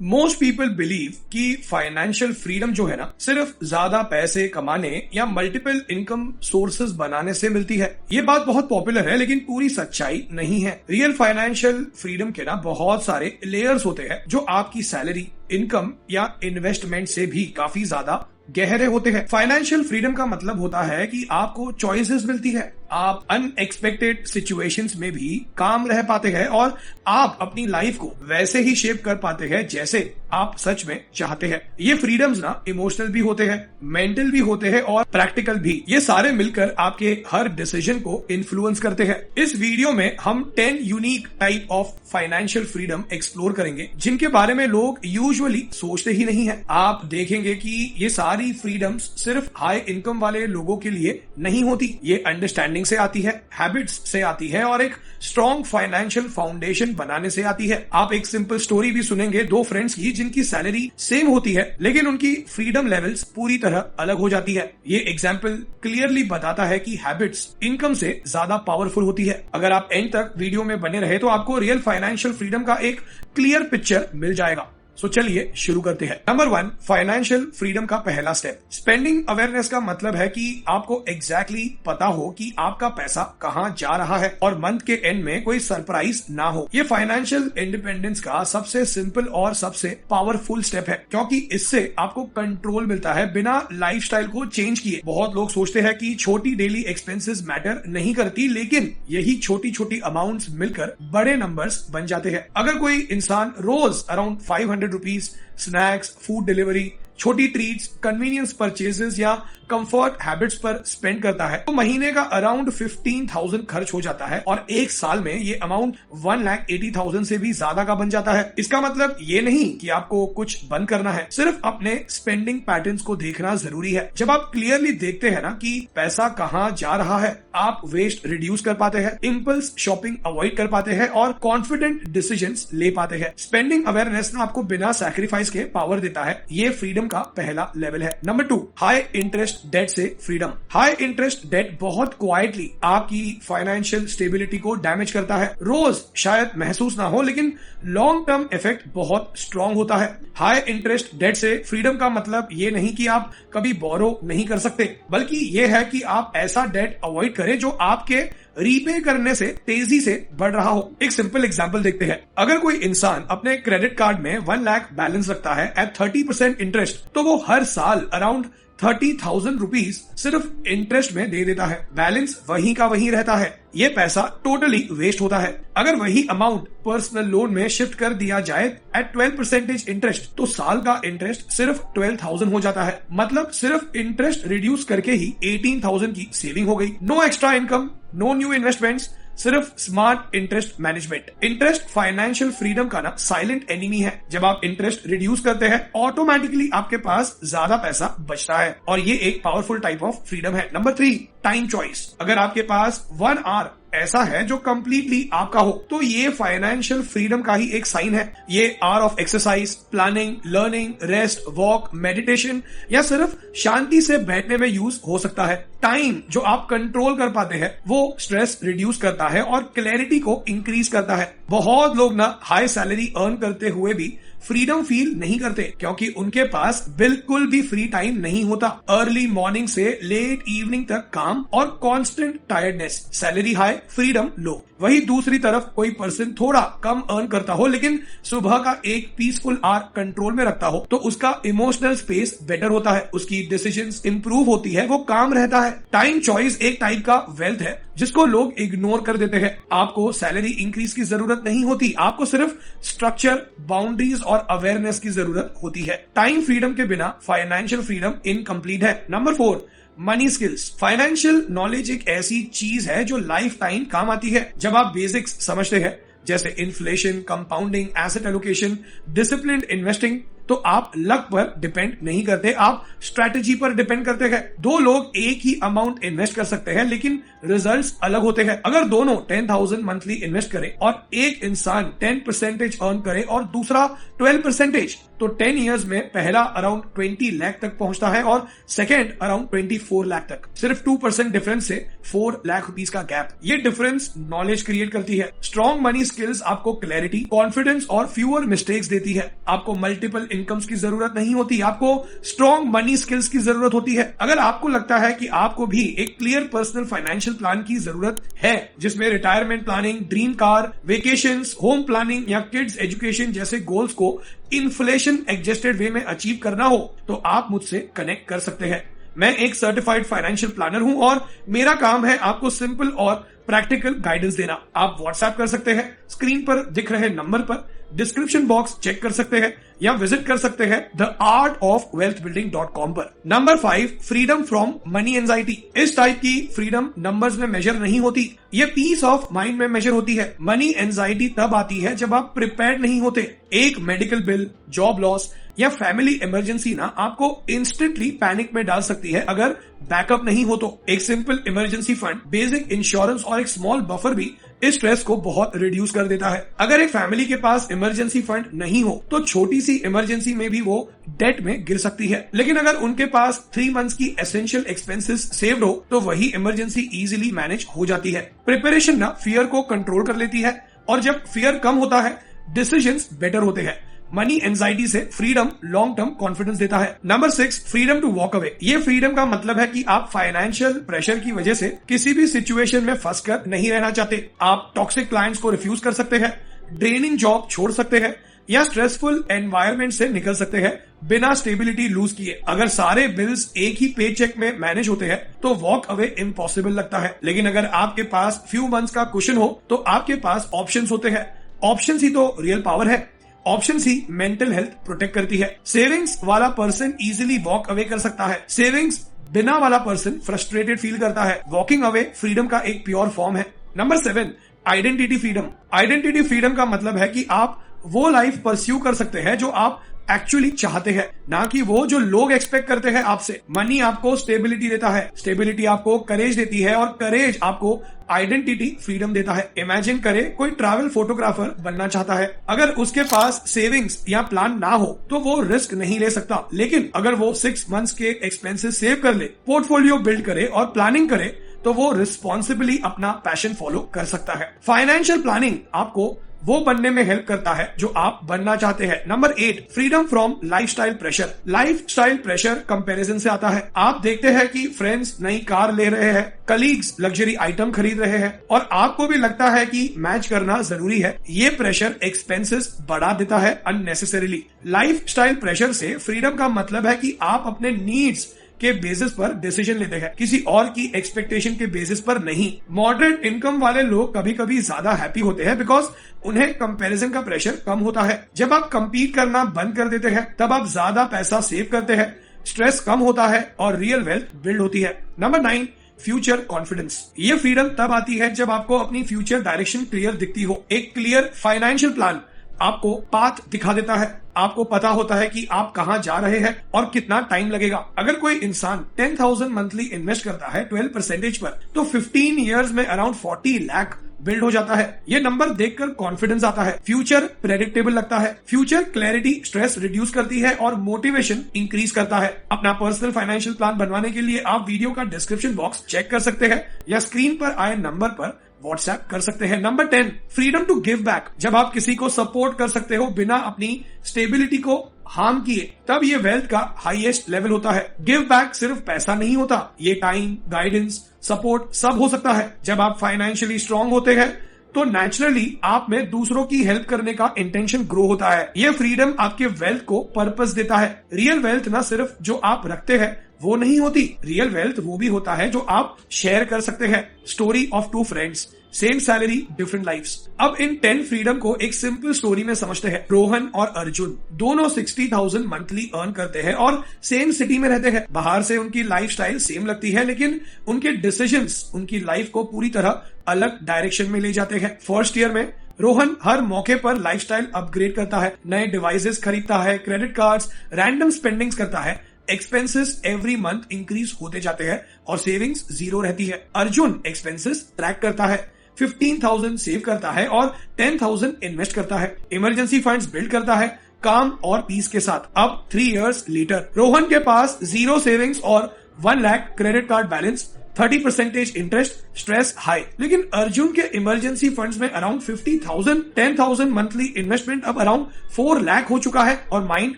Most people believe कि financial freedom जो है ना सिर्फ ज्यादा पैसे कमाने या मल्टीपल इनकम सोर्सेज बनाने से मिलती है। ये बात बहुत पॉपुलर है लेकिन पूरी सच्चाई नहीं है। रियल फाइनेंशियल फ्रीडम के ना बहुत सारे लेयर्स होते हैं जो आपकी सैलरी, इनकम या इन्वेस्टमेंट से भी काफी ज्यादा गहरे होते हैं। फाइनेंशियल फ्रीडम का मतलब होता है कि आपको चॉइसेस मिलती है, आप अनएक्सपेक्टेड सिचुएशंस में भी काम रह पाते हैं और आप अपनी लाइफ को वैसे ही शेप कर पाते हैं जैसे आप सच में चाहते हैं। ये फ्रीडम्स ना इमोशनल भी होते हैं, मेंटल भी होते हैं और प्रैक्टिकल भी। ये सारे मिलकर आपके हर डिसीजन को इन्फ्लुएंस करते हैं। इस वीडियो में हम 10 unique type of financial freedom explore करेंगे जिनके बारे में लोग यूजुअली सोचते ही नहीं है। आप देखेंगे कि ये सारी फ्रीडम्स सिर्फ हाई इनकम वाले लोगों के लिए नहीं होती। ये अंडरस्टैंडिंग से आती है, हैबिट्स से आती है और एक स्ट्रॉन्ग फाइनेंशियल फाउंडेशन बनाने से आती है। आप एक सिंपल स्टोरी भी सुनेंगे दो फ्रेंड्स की जिनकी सैलरी सेम होती है लेकिन उनकी फ्रीडम लेवल्स पूरी तरह अलग हो जाती है। ये एग्जाम्पल क्लियरली बताता है कि हैबिट्स इनकम से ज्यादा पावरफुल होती है। अगर आप एंड तक वीडियो में बने रहे तो आपको रियल फाइनेंशियल फ्रीडम का एक क्लियर पिक्चर मिल जाएगा। सो चलिए शुरू करते हैं। नंबर 1, फाइनेंशियल फ्रीडम का पहला स्टेप। स्पेंडिंग अवेयरनेस का मतलब है कि आपको एग्जैक्टली पता हो कि आपका पैसा कहां जा रहा है और मंथ के एंड में कोई सरप्राइज ना हो। ये फाइनेंशियल इंडिपेंडेंस का सबसे सिंपल और सबसे पावरफुल स्टेप है क्योंकि इससे आपको कंट्रोल मिलता है बिना लाइफस्टाइल को चेंज किए। बहुत लोग सोचते हैं कि छोटी डेली एक्सपेंसेस मैटर नहीं करती, लेकिन यही छोटी छोटी अमाउंट्स मिलकर बड़े नंबर्स बन जाते हैं। अगर कोई इंसान रोज around 500 rupees snacks, food delivery, छोटी ट्रीट्स, कन्वीनियंस परचेजेस या कंफर्ट हैबिट्स पर स्पेंड करता है तो महीने का अराउंड 15,000 खर्च हो जाता है और एक साल में ये अमाउंट 1,80,000 से भी ज्यादा का बन जाता है। इसका मतलब ये नहीं कि आपको कुछ बंद करना है, सिर्फ अपने स्पेंडिंग पैटर्न्स को देखना जरूरी है। जब आप क्लियरली देखते हैं ना कि पैसा कहाँ जा रहा है, आप वेस्ट रिड्यूस कर पाते हैं, इम्पल्स शॉपिंग अवॉइड कर पाते हैं और कॉन्फिडेंट डिसीजंस ले पाते हैं। स्पेंडिंग अवेयरनेस ना आपको बिना सैक्रिफाइस के पावर देता है। ये फ्रीडम का पहला लेवल है। नंबर 2, हाई इंटरेस्ट डेट से फ्रीडम। हाई इंटरेस्ट डेट बहुत क्वाइटली आपकी फाइनेंशियल स्टेबिलिटी को डैमेज करता है। रोज शायद महसूस ना हो लेकिन लॉन्ग टर्म इफेक्ट बहुत स्ट्रॉन्ग होता है। हाई इंटरेस्ट डेट से फ्रीडम का मतलब ये नहीं कि आप कभी बोरो नहीं कर सकते, बल्कि ये है कि आप ऐसा डेट अवॉइड करें जो आपके रीपे करने से तेजी से बढ़ रहा हो। एक सिंपल एग्जांपल देखते हैं। अगर कोई इंसान अपने क्रेडिट कार्ड में 1 लाख बैलेंस रखता है एट 30% इंटरेस्ट तो वो हर साल अराउंड 30,000 रुपीज सिर्फ इंटरेस्ट में दे देता है। बैलेंस वहीं का वहीं रहता है। ये पैसा टोटली वेस्ट होता है। अगर वही अमाउंट पर्सनल लोन में शिफ्ट कर दिया जाए एट 12% इंटरेस्ट तो साल का इंटरेस्ट सिर्फ 12,000 हो जाता है। मतलब सिर्फ इंटरेस्ट रिड्यूस करके ही 18,000 की सेविंग हो गई। No extra income, no new investments, सिर्फ smart interest management. Interest financial freedom का ना साइलेंट एनिमी है। जब आप इंटरेस्ट रिड्यूस करते हैं ऑटोमेटिकली आपके पास ज्यादा पैसा बचता है और ये एक पावरफुल टाइप ऑफ फ्रीडम है। Number 3, time choice. अगर आपके पास 1 आवर ऐसा है जो कंप्लीटली आपका हो तो ये फाइनेंशियल फ्रीडम का ही एक साइन है। ये hour of exercise, planning, learning, rest, walk, meditation या सिर्फ शांति से बैठने में यूज हो सकता है। टाइम जो आप कंट्रोल कर पाते हैं वो स्ट्रेस रिड्यूस करता है और क्लैरिटी को इंक्रीज करता है। बहुत लोग ना हाई सैलरी अर्न करते हुए भी फ्रीडम फील नहीं करते क्योंकि उनके पास बिल्कुल भी फ्री टाइम नहीं होता। अर्ली मॉर्निंग से लेट इवनिंग तक काम और constant tiredness. Salary high, freedom low. वही दूसरी तरफ कोई पर्सन थोड़ा कम अर्न करता हो लेकिन सुबह का एक पीसफुल आवर कंट्रोल में रखता हो तो उसका इमोशनल स्पेस बेटर होता है, उसकी डिसीजंस इंप्रूव होती है, वो काम रहता है। टाइम चॉइस एक टाइप का वेल्थ है जिसको लोग इग्नोर कर देते हैं। आपको सैलरी इंक्रीज की जरूरत नहीं होती, आपको सिर्फ स्ट्रक्चर, बाउंड्रीज और अवेयरनेस की जरूरत होती है। टाइम फ्रीडम के बिना फाइनेंशियल फ्रीडम इनकम्प्लीट है। Number 4, money skills. Financial knowledge एक ऐसी चीज है जो लाइफ टाइम काम आती है। जब आप बेसिक्स समझते हैं जैसे inflation, compounding, asset allocation, disciplined investing, तो आप लक पर डिपेंड नहीं करते, आप स्ट्रैटेजी पर डिपेंड करते हैं। दो लोग एक ही अमाउंट इन्वेस्ट कर सकते हैं लेकिन रिजल्ट्स अलग होते हैं। अगर दोनों 10,000 मंथली इन्वेस्ट करें और एक इंसान 10% अर्न करे और दूसरा 12%, तो 10 इयर्स में पहला अराउंड 20 लाख तक पहुंचता है और सेकेंड अराउंड 24 लाख तक। सिर्फ 2% डिफरेंस से 4 लाख रुपीस का गैप। ये डिफरेंस नॉलेज क्रिएट करती है। स्ट्रॉन्ग मनी स्किल्स आपको क्लैरिटी, कॉन्फिडेंस और फ्यूअर मिस्टेक्स देती है। आपको मल्टीपल इनकम्स की जरूरत नहीं होती, आपको स्ट्रॉन्ग मनी स्किल्स की जरूरत होती है। अगर आपको लगता है कि आपको भी एक क्लियर पर्सनल फाइनेंशियल प्लान की जरूरत है, जिसमें retirement planning, dream car, vacations, home planning या किड्स एजुकेशन जैसे गोल्स को इन्फ्लेशन एडजस्टेड वे में अचीव करना हो, तो आप मुझसे कनेक्ट कर सकते हैं। मैं एक सर्टिफाइड फाइनेंशियल प्लानर हूं और मेरा काम है आपको सिंपल और प्रैक्टिकल गाइडेंस देना। आप व्हाट्सएप कर सकते हैं, स्क्रीन पर दिख रहे नंबर पर, डिस्क्रिप्शन बॉक्स चेक कर सकते हैं या विजिट कर सकते हैं theartofwealthbuilding.com पर। Number 5, freedom from money anxiety. इस टाइप की फ्रीडम नंबर्स में मेजर नहीं होती, ये पीस ऑफ माइंड में मेजर होती है। मनी एंजाइटी तब आती है जब आप प्रिपेयर्ड नहीं होते। एक मेडिकल बिल, जॉब लॉस या फैमिली इमरजेंसी ना आपको इंस्टेंटली पैनिक में डाल सकती है अगर बैकअप नहीं हो तो। एक simple emergency fund, basic insurance और एक स्मॉल बफर भी इस स्ट्रेस को बहुत रिड्यूस कर देता है। अगर एक फैमिली के पास इमरजेंसी फंड नहीं हो तो छोटी सी इमरजेंसी में भी वो डेट में गिर सकती है, लेकिन अगर उनके पास 3 मंथ्स की एसेंशियल एक्सपेंसेस सेव्ड हो तो वही इमरजेंसी इजीली मैनेज हो जाती है। प्रिपरेशन ना फियर को कंट्रोल कर लेती है और जब फियर कम होता है डिसीजंस बेटर होते हैं। मनी एंजाइटी से फ्रीडम लॉन्ग टर्म कॉन्फिडेंस देता है। Number 6, freedom to walk away. ये फ्रीडम का मतलब है कि आप फाइनेंशियल प्रेशर की वजह से किसी भी सिचुएशन में फंसकर नहीं रहना चाहते। आप टॉक्सिक क्लाइंट्स को रिफ्यूज कर सकते हैं, ड्रेनिंग जॉब छोड़ सकते हैं या स्ट्रेसफुल एनवायरनमेंट से निकल सकते हैं बिना स्टेबिलिटी लूज किए। अगर सारे बिल्स एक ही पे चेक में मैनेज होते हैं तो वॉक अवे इम्पॉसिबल लगता है, लेकिन अगर आपके पास फ्यू मंथ्स का कुशन हो तो आपके पास ऑप्शंस होते हैं। ऑप्शंस ही तो रियल पावर है, ऑप्शंस ही मेंटल हेल्थ प्रोटेक्ट करती है। सेविंग्स वाला पर्सन इजीली वॉक अवे कर सकता है, सेविंग्स बिना वाला पर्सन फ्रस्ट्रेटेड फील करता है। वॉकिंग अवे फ्रीडम का एक प्योर फॉर्म है। Number 7, identity freedom. Identity freedom का मतलब है कि आप वो लाइफ परस्यू कर सकते हैं जो आप एक्चुअली चाहते हैं, ना कि वो जो लोग एक्सपेक्ट करते हैं आपसे। मनी आपको स्टेबिलिटी देता है, स्टेबिलिटी आपको करेज देती है और करेज आपको आइडेंटिटी फ्रीडम देता है। इमेजिन करें कोई ट्रैवल फोटोग्राफर बनना चाहता है, अगर उसके पास सेविंग्स या प्लान ना हो तो वो रिस्क नहीं ले सकता, लेकिन अगर वो 6 मंथ्स के एक्सपेंसेस सेव कर ले, पोर्टफोलियो बिल्ड करे और प्लानिंग करे तो वो रिस्पॉन्सिबली अपना पैशन फॉलो कर सकता है। फाइनेंशियल प्लानिंग आपको वो बनने में हेल्प करता है जो आप बनना चाहते हैं। Number 8, freedom from lifestyle pressure. Lifestyle pressure comparison से आता है। आप देखते हैं कि फ्रेंड्स नई कार ले रहे हैं, कलीग्स लग्जरी आइटम खरीद रहे हैं और आपको भी लगता है कि मैच करना जरूरी है। ये प्रेशर एक्सपेंसेस बढ़ा देता है अननेसेसरीली। लाइफस्टाइल प्रेशर से फ्रीडम का मतलब है कि आप अपने नीड्स के बेसिस पर डिसीजन लेते हैं, किसी और की एक्सपेक्टेशन के बेसिस पर नहीं। मॉडरेट इनकम वाले लोग कभी कभी ज्यादा हैप्पी होते हैं बिकॉज उन्हें कंपैरिजन का प्रेशर कम होता है। जब आप कंपीट करना बंद कर देते हैं तब आप ज्यादा पैसा सेव करते हैं, स्ट्रेस कम होता है और रियल वेल्थ बिल्ड होती है। Number 9, future confidence. ये फ्रीडम तब आती है जब आपको अपनी फ्यूचर डायरेक्शन क्लियर दिखती हो। एक क्लियर फाइनेंशियल प्लान आपको पाथ दिखा देता है, आपको पता होता है कि आप कहां जा रहे हैं और कितना टाइम लगेगा। अगर कोई इंसान 10,000 मंथली इन्वेस्ट करता है 12% पर, तो 15 इयर्स में अराउंड 40 लाख बिल्ड हो जाता है। ये नंबर देखकर कॉन्फिडेंस आता है, फ्यूचर प्रेडिक्टेबल लगता है, फ्यूचर क्लैरिटी स्ट्रेस रिड्यूस करती है और मोटिवेशन इंक्रीज करता है। अपना पर्सनल फाइनेंशियल प्लान बनवाने के लिए आप वीडियो का डिस्क्रिप्शन बॉक्स चेक कर सकते हैं या स्क्रीन पर आए नंबर पर व्हाट्सएप कर सकते हैं। Number 10, freedom to give back. जब आप किसी को सपोर्ट कर सकते हो बिना अपनी स्टेबिलिटी को हार्म किए, तब ये वेल्थ का हाईएस्ट लेवल होता है। गिव बैक सिर्फ पैसा नहीं होता, ये टाइम, गाइडेंस, सपोर्ट सब हो सकता है। जब आप फाइनेंशियली स्ट्रांग होते हैं तो नेचुरली आप में दूसरों की हेल्प करने का इंटेंशन ग्रो होता है। ये फ्रीडम आपके वेल्थ को पर्पस देता है। रियल वेल्थ ना सिर्फ जो आप रखते हैं वो नहीं होती, रियल वेल्थ वो भी होता है जो आप शेयर कर सकते हैं। Story of 2 friends, same salary different lifes. अब इन 10 फ्रीडम को एक सिंपल स्टोरी में समझते हैं। रोहन और अर्जुन दोनों 60,000 मंथली अर्न करते हैं और सेम सिटी में रहते हैं। बाहर से उनकी लाइफस्टाइल सेम लगती है, लेकिन उनके डिसीजंस उनकी लाइफ को पूरी तरह अलग डायरेक्शन में ले जाते हैं। फर्स्ट ईयर में रोहन हर मौके पर लाइफस्टाइल अपग्रेड करता है, नए डिवाइसेस खरीदता है, क्रेडिट कार्ड्स, रैंडम स्पेंडिंग्स करता है, एक्सपेंसेस एवरी मंथ इंक्रीज होते जाते हैं और सेविंग्स जीरो रहती है। अर्जुन एक्सपेंसेस ट्रैक करता है, 15,000 सेव करता है और 10,000 इन्वेस्ट करता है, इमरजेंसी फंड्स बिल्ड करता है काम और पीस के साथ। अब 3 years लेटर रोहन के पास 0 सेविंग्स और 1 lakh credit card balance, 30% interest, stress high. लेकिन अर्जुन के इमरजेंसी फंड्स में अराउंड 50,000, 10,000 मंथली इन्वेस्टमेंट अब अराउंड 4 लाख हो चुका है और माइंड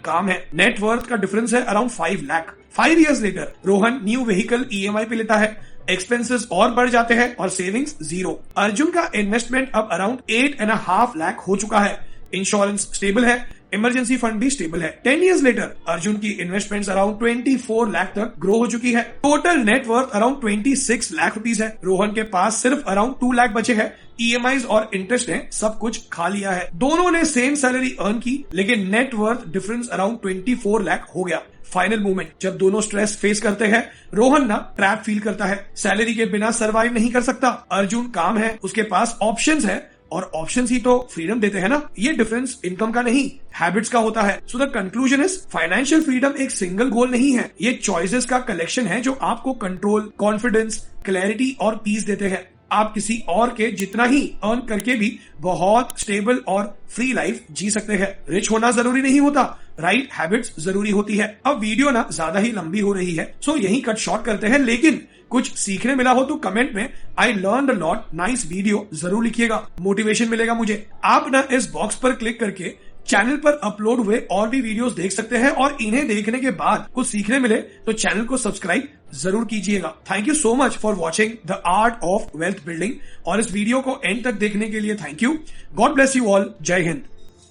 काम है। नेट वर्थ का डिफरेंस है around 5 lakh. 5 years later Rohan new vehicle EMI पे लेता है, एक्सपेंसेस और बढ़ जाते हैं और सेविंग्स जीरो। अर्जुन का इन्वेस्टमेंट अब अराउंड 8.5 लाख हो चुका है, इंश्योरेंस स्टेबल है, इमरजेंसी फंड भी स्टेबल है। 10 years लेटर अर्जुन की इन्वेस्टमेंट्स अराउंड 24 लाख तक ग्रो हो चुकी है। Total net worth around 26 lakh rupees है। रोहन के पास सिर्फ अराउंड 2 लाख बचे हैं, EMIs और इंटरेस्ट ने सब कुछ खा लिया है। दोनों ने सेम सैलरी अर्न की लेकिन नेटवर्थ डिफरेंस अराउंड 24 लाख हो गया। फाइनल मूवमेंट जब दोनों स्ट्रेस फेस करते हैं, रोहन ना ट्रैप फील करता है, सैलरी के बिना सरवाइव नहीं कर सकता। अर्जुन काम है, उसके पास ऑप्शंस है और ऑप्शंस ही तो फ्रीडम देते हैं ना। ये डिफरेंस इनकम का नहीं, हैबिट्स का होता है। So the conclusion is financial freedom एक सिंगल गोल नहीं है, ये चॉइसेस का कलेक्शन है जो आपको कंट्रोल, कॉन्फिडेंस, क्लैरिटी और पीस देते हैं। आप किसी और के जितना ही अर्न करके भी बहुत स्टेबल और फ्री लाइफ जी सकते हैं। रिच होना जरूरी नहीं होता, राइट हैबिट्स जरूरी होती है। अब वीडियो ना ज्यादा ही लंबी हो रही है, सो यही कट शॉर्ट करते हैं, लेकिन कुछ सीखने मिला हो तो कमेंट में I learn a lot nice video जरूर लिखिएगा, मोटिवेशन मिलेगा मुझे। आप ना इस बॉक्स पर क्लिक करके चैनल पर अपलोड हुए और भी वीडियोस देख सकते हैं और इन्हें देखने के बाद कुछ सीखने मिले तो चैनल को सब्सक्राइब जरूर कीजिएगा। Thank you so much for watching the art of wealth building और इस वीडियो को एंड तक देखने के लिए thank you. God bless you all. जय हिंद।